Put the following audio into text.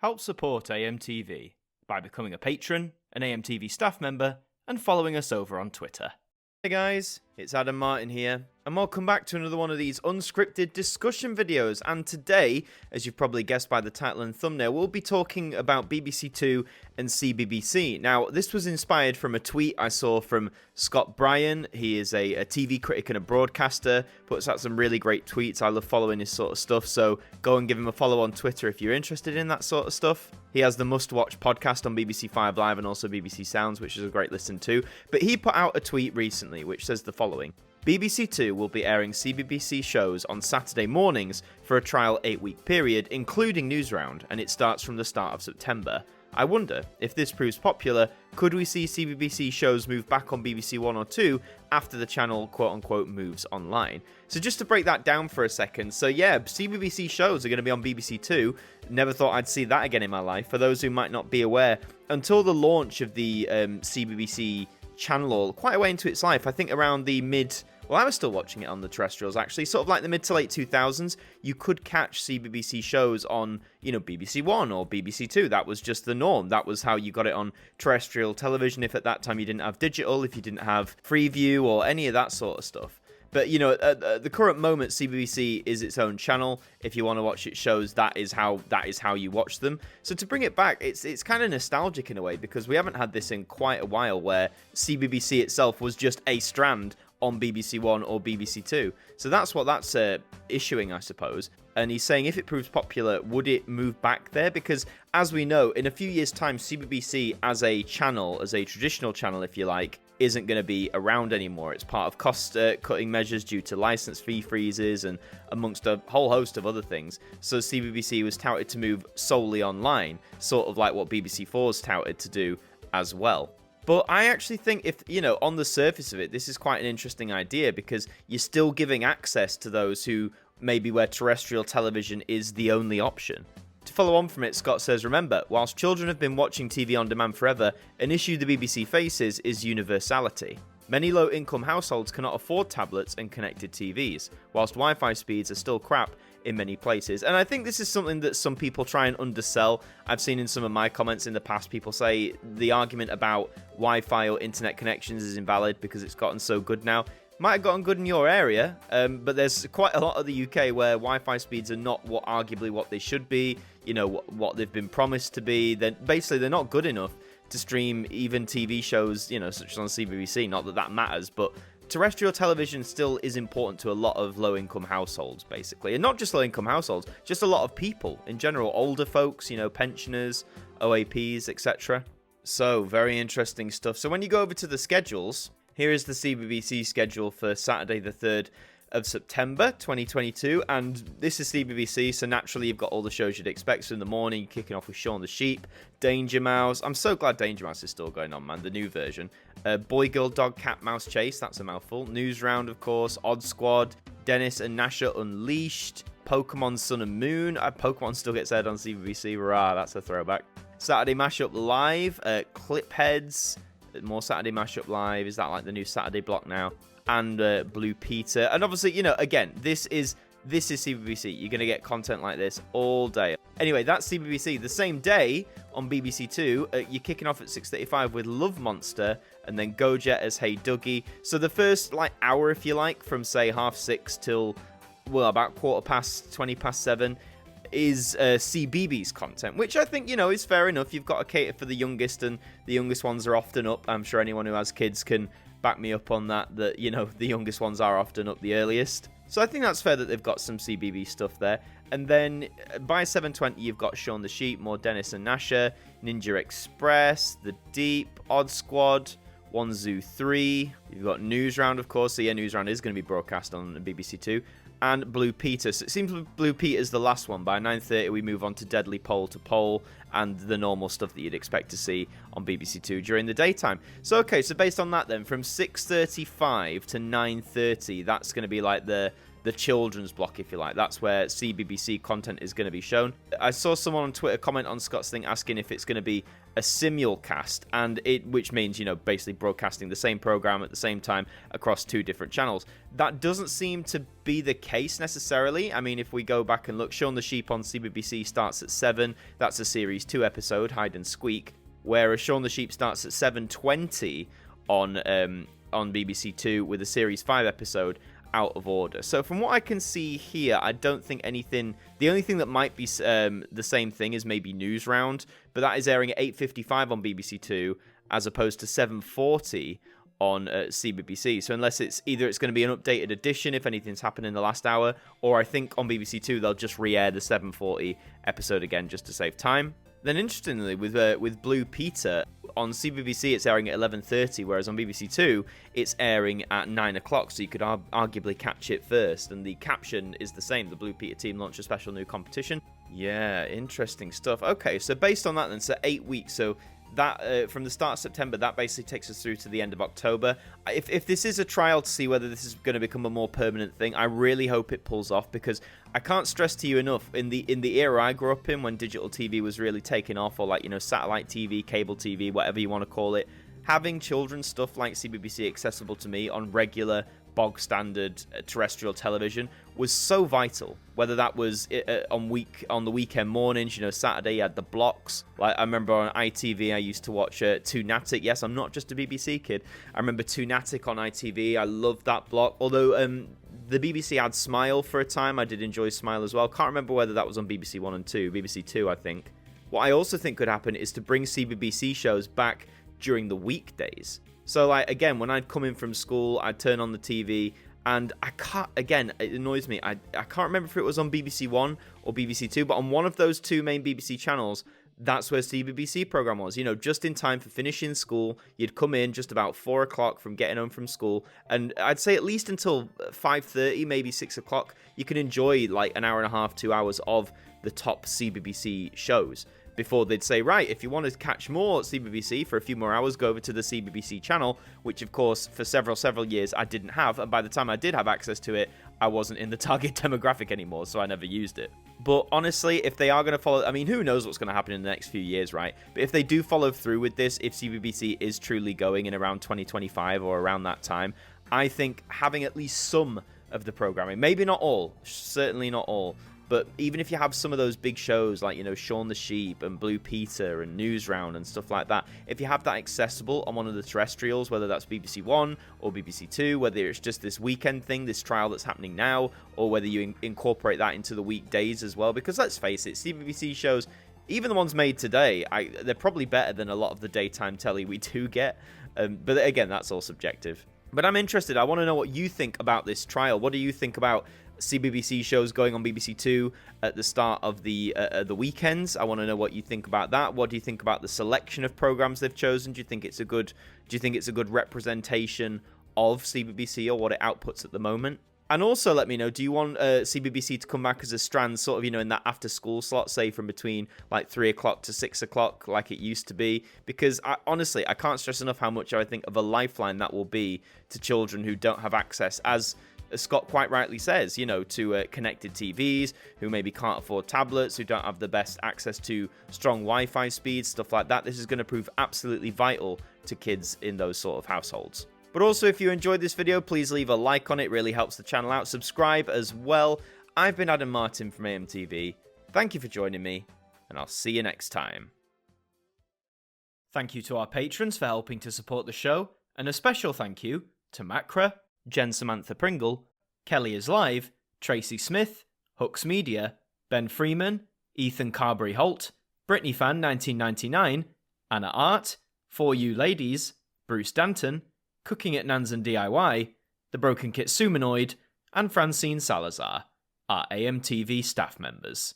Help support AMTV by becoming a patron, an AMTV staff member, and following us over on Twitter. Hey guys, it's Adam Martyn here, and welcome back to another one of these unscripted discussion videos. And today, as you've probably guessed by the title and thumbnail, we'll be talking about BBC Two and CBBC. Now, this was inspired from a tweet I saw from Scott Bryan. He is a TV critic and a broadcaster, puts out some really great tweets. I love following his sort of stuff, so go and give him a follow on Twitter if you're interested in that sort of stuff. He has the Must Watch podcast on BBC 5 Live and also BBC Sounds, which is a great listen too. But he put out a tweet recently which says the following: BBC Two will be airing CBBC shows on Saturday mornings for a trial 8-week period, including Newsround, and it starts from the start of September. I wonder, if this proves popular, could we see CBBC shows move back on BBC One or Two after the channel quote-unquote moves online? So just to break that down for a second, so yeah, CBBC shows are going to be on BBC Two. Never thought I'd see that again in my life. For those who might not be aware, until the launch of the CBBC channel, quite a way into its life, I think around the I was still watching it on the terrestrials actually, sort of like the mid to late 2000s, you could catch CBBC shows on, BBC One or BBC Two. That was just the norm. That was how you got it on terrestrial television if at that time you didn't have digital, if you didn't have Freeview or any of that sort of stuff. But, at the current moment, CBBC is its own channel. If you want to watch its shows, that is how you watch them. So to bring it back, it's kind of nostalgic in a way, because we haven't had this in quite a while where CBBC itself was just a strand on BBC One or BBC Two. So that's what that's issuing, I suppose. And he's saying if it proves popular, would it move back there? Because as we know, in a few years' time, CBBC as a channel, as a traditional channel, if you like, isn't going to be around anymore. It's part of cost-cutting measures due to license fee freezes and amongst a whole host of other things. So CBBC was touted to move solely online, sort of like what BBC 4's touted to do as well. But I actually think if, on the surface of it, this is quite an interesting idea, because you're still giving access to those who maybe where terrestrial television is the only option. To follow on from it, Scott says, remember, whilst children have been watching TV on demand forever, an issue the BBC faces is universality. Many low-income households cannot afford tablets and connected TVs, whilst Wi-Fi speeds are still crap in many places. And I think this is something that some people try and undersell. I've seen in some of my comments in the past, people say the argument about Wi-Fi or internet connections is invalid because it's gotten so good now. Might have gotten good in your area, but there's quite a lot of the UK where Wi-Fi speeds are not arguably what they should be, what they've been promised to be. They're not good enough to stream even TV shows, such as on CBBC. Not that matters, but terrestrial television still is important to a lot of low-income households, basically. And not just low-income households, just a lot of people in general. Older folks, pensioners, OAPs, etc. So, very interesting stuff. So when you go over to the schedules, here is the CBBC schedule for Saturday the 3rd of September 2022, and this is CBBC, so naturally you've got all the shows you'd expect. So in the morning, you're kicking off with Shaun the Sheep, Danger Mouse. I'm so glad Danger Mouse is still going on, man, the new version. Boy, Girl, Dog, Cat, Mouse Chase, that's a mouthful. Newsround, of course, Odd Squad, Dennis and Nasha Unleashed, Pokemon Sun and Moon. Pokemon still gets aired on CBBC, rah, that's a throwback. Saturday Mashup Live, Clipheads, more Saturday Mashup Live. Is that like the new Saturday block now? And Blue Peter. And obviously, again, this is CBBC. You're going to get content like this all day. Anyway, that's CBBC. The same day on BBC Two, you're kicking off at 6:35 with Love Monster, and then Go-Jet as Hey Dougie. So the first hour, if you like, from say 6:30 till about 7:15, is CBeebies content, which I think, is fair enough. You've got to cater for the youngest, and the youngest ones are often up. I'm sure anyone who has kids can back me up on that, the youngest ones are often up the earliest. So I think that's fair that they've got some CBeebies stuff there. And then by 7:20, you've got Shaun the Sheep, more Dennis and Nasha, Ninja Express, The Deep, Odd Squad, One Zoo 3. You've got Newsround, of course. So yeah, Newsround is going to be broadcast on BBC Two. And Blue Peter. So it seems Blue Peter's the last one. By 9:30, we move on to Deadly Pole to Pole and the normal stuff that you'd expect to see on BBC Two during the daytime. So, okay, so based on that then, from 6:35 to 9:30, that's going to be like the the children's block, if you like. That's where CBBC content is going to be shown. I saw someone on Twitter comment on Scott's thing asking if it's going to be a simulcast, which means, basically broadcasting the same program at the same time across 2 different channels. That doesn't seem to be the case necessarily. I mean, if we go back and look, Shaun the Sheep on CBBC starts at 7. That's a Series 2 episode, Hide and Squeak. Whereas Shaun the Sheep starts at 7:20 on BBC 2 with a Series 5 episode, Out of Order. So from what I can see here, I don't think anything... The only thing that might be the same thing is maybe News Round, but that is airing at 8:55 on BBC 2 as opposed to 7:40 on CBBC. So unless it's going to be an updated edition if anything's happened in the last hour, or I think on BBC 2 they'll just re-air the 7:40 episode again just to save time. Then interestingly, with Blue Peter, on CBBC it's airing at 11:30, whereas on BBC 2 it's airing at 9 o'clock, so you could arguably catch it first. And the caption is the same: the Blue Peter team launched a special new competition. Yeah, interesting stuff. Okay, so based on that then, so 8 weeks, so that from the start of September, that basically takes us through to the end of October. If this is a trial to see whether this is going to become a more permanent thing, I really hope it pulls off, because I can't stress to you enough, in the era I grew up in, when digital TV was really taking off, or like, satellite TV, cable TV, whatever you want to call it, having children's stuff like CBBC accessible to me on regular bog standard terrestrial television was so vital. Whether that was on the weekend mornings, Saturday you had the blocks. Like I remember on ITV I used to watch Toonatic. Yes, I'm not just a BBC kid. I remember Toonatic on ITV. I loved that block. Although the BBC had Smile for a time. I did enjoy Smile as well. Can't remember whether that was on BBC 1 and 2. BBC 2, I think. What I also think could happen is to bring CBBC shows back during the weekdays. So, like, again, when I'd come in from school, I'd turn on the TV, and I can't, again, it annoys me, I can't remember if it was on BBC 1 or BBC 2, but on one of those 2 main BBC channels, that's where CBBC program was. Just in time for finishing school, you'd come in just about 4 o'clock from getting home from school, and I'd say at least until 5:30, maybe 6 o'clock, you can enjoy, like, an hour and a half, 2 hours of the top CBBC shows. Before they'd say, right, if you want to catch more CBBC for a few more hours, go over to the CBBC channel, which of course for several years I didn't have, and by the time I did have access to it, I wasn't in the target demographic anymore, so I never used it. But honestly, if they are going to follow, I mean, who knows what's going to happen in the next few years, right? But if they do follow through with this, if CBBC is truly going in around 2025 or around that time, I think having at least some of the programming, maybe not all, certainly not all, but even if you have some of those big shows like, Shaun the Sheep and Blue Peter and News Round and stuff like that, if you have that accessible on one of the terrestrials, whether that's BBC 1 or BBC 2, whether it's just this weekend thing, this trial that's happening now, or whether you incorporate that into the weekdays as well, because let's face it, CBBC shows, even the ones made today, they're probably better than a lot of the daytime telly we do get, but again, that's all subjective. But I'm interested, I want to know what you think about this trial. What do you think about CBBC shows going on BBC 2 at the start of the weekends? I want to know what you think about that. What do you think about the selection of programs they've chosen? Do you think it's a good representation of CBBC or what it outputs at the moment? And also let me know, do you want CBBC to come back as a strand sort of, in that after school slot, say from between like 3 o'clock to 6 o'clock like it used to be? Because honestly, I can't stress enough how much I think of a lifeline that will be to children who don't have access, as Scott quite rightly says, to connected TVs, who maybe can't afford tablets, who don't have the best access to strong Wi-Fi speeds, stuff like that. This is going to prove absolutely vital to kids in those sort of households. But also, if you enjoyed this video, please leave a like on it. It really helps the channel out. Subscribe as well. I've been Adam Martyn from AMTV. Thank you for joining me, and I'll see you next time. Thank you to our patrons for helping to support the show, and a special thank you to Macra, Jen Samantha Pringle, Kelly is Live, Tracy Smith, Hooks Media, Ben Freeman, Ethan Carberry Holt, Brittany Fan 1999, Anna Art, For You Ladies, Bruce Danton, Cooking at Nans and DIY, The Broken Kit Sumanoid, and Francine Salazar, our AMTV staff members.